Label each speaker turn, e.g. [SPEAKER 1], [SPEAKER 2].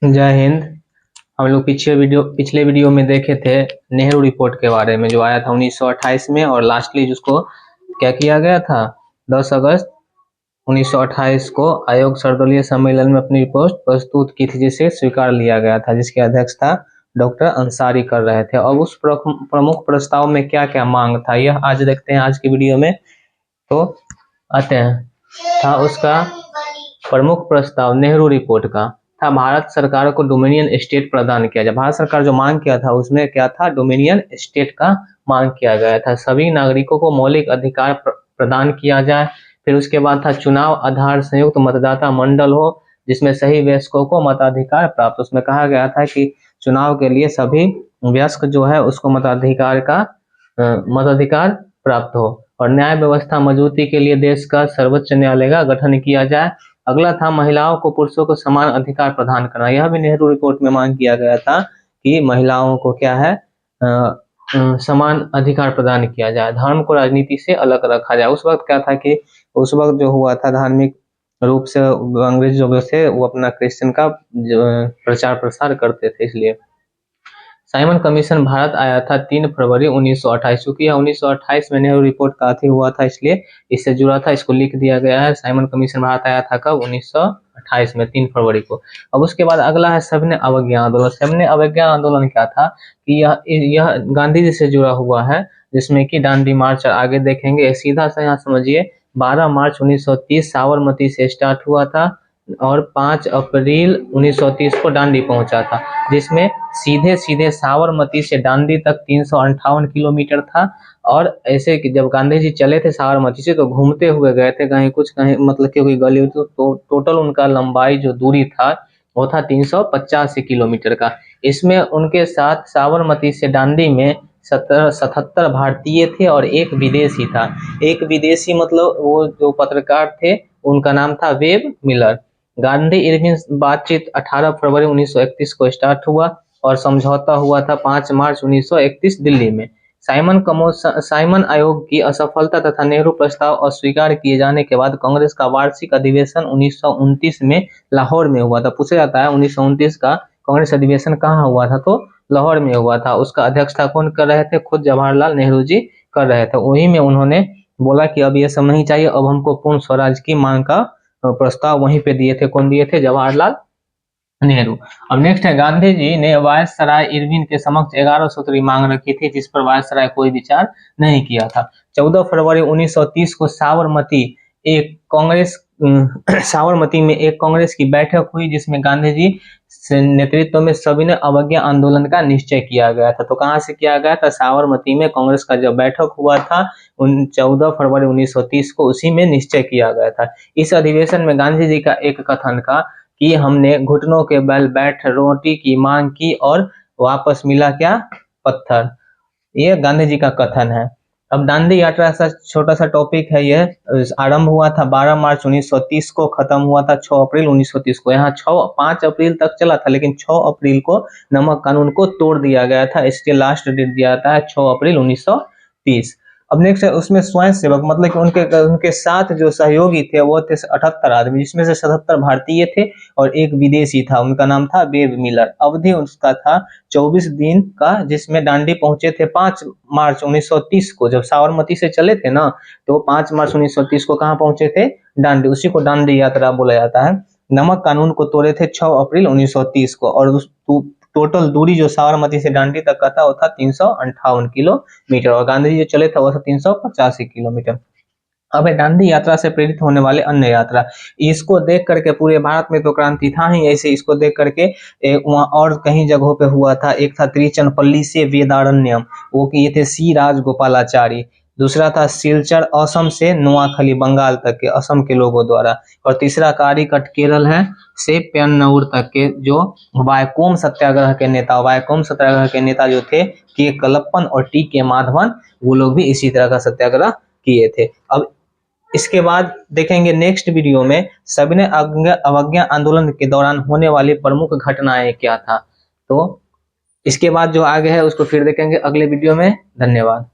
[SPEAKER 1] जय हिंद। हम लोग पिछले वीडियो में देखे थे नेहरू रिपोर्ट के बारे में, जो आया था 1928 में, और लास्टली जिसको क्या किया गया था 10 अगस्त 1928 को आयोग सर्वदलीय सम्मेलन में अपनी रिपोर्ट प्रस्तुत की थी, जिसे स्वीकार लिया गया था, जिसके अध्यक्ष था डॉक्टर अंसारी कर रहे थे। अब उस प्रमुख प्रस्ताव में क्या क्या मांग था, यह आज देखते हैं आज की वीडियो में। तो आते हैं, था उसका प्रमुख प्रस्ताव नेहरू रिपोर्ट का था भारत सरकार को डोमिनियन स्टेट प्रदान किया जाए। भारत सरकार जो मांग किया था उसमें क्या था, डोमिनियन स्टेट का मांग किया गया था। सभी नागरिकों को मौलिक अधिकार प्रदान किया जाए। फिर उसके बाद था चुनाव आधार संयुक्त मतदाता मंडल हो, जिसमें सही वयस्कों को मताधिकार प्राप्त। उसमें कहा गया था कि चुनाव के लिए सभी वयस्क जो है उसको मताधिकार प्राप्त हो, और न्याय व्यवस्था मजबूती के लिए देश का सर्वोच्च न्यायालय का गठन किया जाए। अगला था महिलाओं को पुरुषों को समान अधिकार प्रदान करना। यह भी नेहरू रिपोर्ट में मांग किया गया था कि महिलाओं को क्या है, समान अधिकार प्रदान किया जाए। धर्म को राजनीति से अलग रखा जाए। उस वक्त क्या था कि उस वक्त जो हुआ था, धार्मिक रूप से अंग्रेज जो थे वो अपना क्रिश्चियन का प्रचार प्रसार करते थे, इसलिए साइमन कमीशन भारत आया था 3 फरवरी 1928। चूंकि यह 1928 में नेहरू रिपोर्ट का अथी हुआ था, इसलिए इससे जुड़ा था, इसको लिख दिया गया है। साइमन कमीशन भारत आया था कब, 1928 में 3 फरवरी को। अब उसके बाद अगला है सविनय अवज्ञा आंदोलन। सविनय अवज्ञा आंदोलन क्या था कि यह गांधी जी से जुड़ा हुआ है, जिसमें कि दांडी मार्च आगे देखेंगे। सीधा सा यहाँ समझिए, 12 मार्च 1930 साबरमती से स्टार्ट हुआ था और 5 अप्रैल 1930 को दांडी पहुंचा था, जिसमें सीधे सीधे साबरमती से दांडी तक 358 किलोमीटर था। और ऐसे कि जब गांधी जी चले थे साबरमती से तो घूमते हुए गए थे, कहीं कुछ कहीं मतलब क्योंकि गली, तो टोटल उनका लंबाई जो दूरी था वो था 385 किलोमीटर का। इसमें उनके साथ साबरमती से दांडी में 77 भारतीय थे और एक विदेशी था। एक विदेशी मतलब वो जो पत्रकार थे उनका नाम था वेब मिलर। गांधी इरविन बातचीत 18 फरवरी 1931 को स्टार्ट हुआ और समझौता हुआ था 5 मार्च 1931 दिल्ली में। साइमन आयोग की असफलता तथा नेहरू प्रस्ताव अस्वीकार किए जाने के बाद कांग्रेस का वार्षिक अधिवेशन 1929 में लाहौर में हुआ था। पूछा जाता है 1929 का कांग्रेस अधिवेशन कहाँ हुआ था, तो लाहौर में हुआ था। उसका अध्यक्षता कौन कर रहे थे, खुद जवाहरलाल नेहरू जी कर रहे थे। वही में उन्होंने बोला कि अब ये सब नहीं चाहिए, अब हमको पूर्ण स्वराज की मांग का प्रस्ताव वहीं पे दिए थे। कौन दिए थे, जवाहरलाल नेहरू। अब नेक्स्ट है, गांधी जी ने वायसराय इरविन के समक्ष 11 सूत्री मांग रखी थी, जिस पर वायसराय कोई विचार नहीं किया था। 14 फरवरी 1930 को साबरमती में एक कांग्रेस की बैठक हुई, जिसमें गांधी जी नेतृत्व में सविनय अवज्ञा आंदोलन का निश्चय किया गया था। तो कहाँ से किया गया था, साबरमती में कांग्रेस का जब बैठक हुआ था 14 फरवरी 1930 को, उसी में निश्चय किया गया था। इस अधिवेशन में गांधी जी का एक कथन का कि हमने घुटनों के बल बैठ रोटी की मांग की और वापस मिला क्या, पत्थर। ये गांधी जी का कथन है। अब दांडी यात्रा सा छोटा सा टॉपिक है। ये आरंभ हुआ था 12 मार्च 1930 को, खत्म हुआ था 6 अप्रैल 1930 को। यहाँ 5 अप्रैल तक चला था, लेकिन 6 अप्रैल को नमक कानून को तोड़ दिया गया था, इसके लास्ट डेट दिया था 6 अप्रैल 1930। अब नेक्स्ट है, उसमें स्वयं सेवक मतलब कि उनके साथ जो सहयोगी थे वो थे 78 आदमी, जिसमें से 77 भारतीय थे और एक विदेशी था, उनका नाम था वेब मिलर। अवधि उसका था 24 दिन का, जिसमें दांडी पहुंचे थे 5 मार्च 1930 को। जब साबरमती से चले थे ना, तो 5 मार्च 1930 को कहाँ पहुंचे थे, दांडी। उसी को दांडी यात्रा बोला जाता है। नमक कानून को तोड़े थे 6 अप्रैल 1930 को, और टोटल दूरी जो साबरमती से दांडी तक का था वो था 358 किलोमीटर, और गांधी जी जो चले थे वो था 385 किलोमीटर। अब दांडी यात्रा से प्रेरित होने वाले अन्य यात्रा, इसको देख करके पूरे भारत में तो क्रांति था ही, ऐसे इसको देख करके वहाँ और कहीं जगहों पे हुआ था। एक था त्रिचनपल्ली से वेदारण्यम, वो किए थे सी राजगोपालाचारी। दूसरा था सिलचर असम से नोआखली बंगाल तक के असम के लोगों द्वारा। और तीसरा कारीकट केरल है से पेन्नौर तक के, जो वायकोम सत्याग्रह के नेता जो थे के कलप्पन और टी के माधवन, वो लोग भी इसी तरह का सत्याग्रह किए थे। अब इसके बाद देखेंगे नेक्स्ट वीडियो में सविनय अवज्ञा आंदोलन के दौरान होने वाली प्रमुख घटनाएं क्या था। तो इसके बाद जो आगे है उसको फिर देखेंगे अगले वीडियो में। धन्यवाद।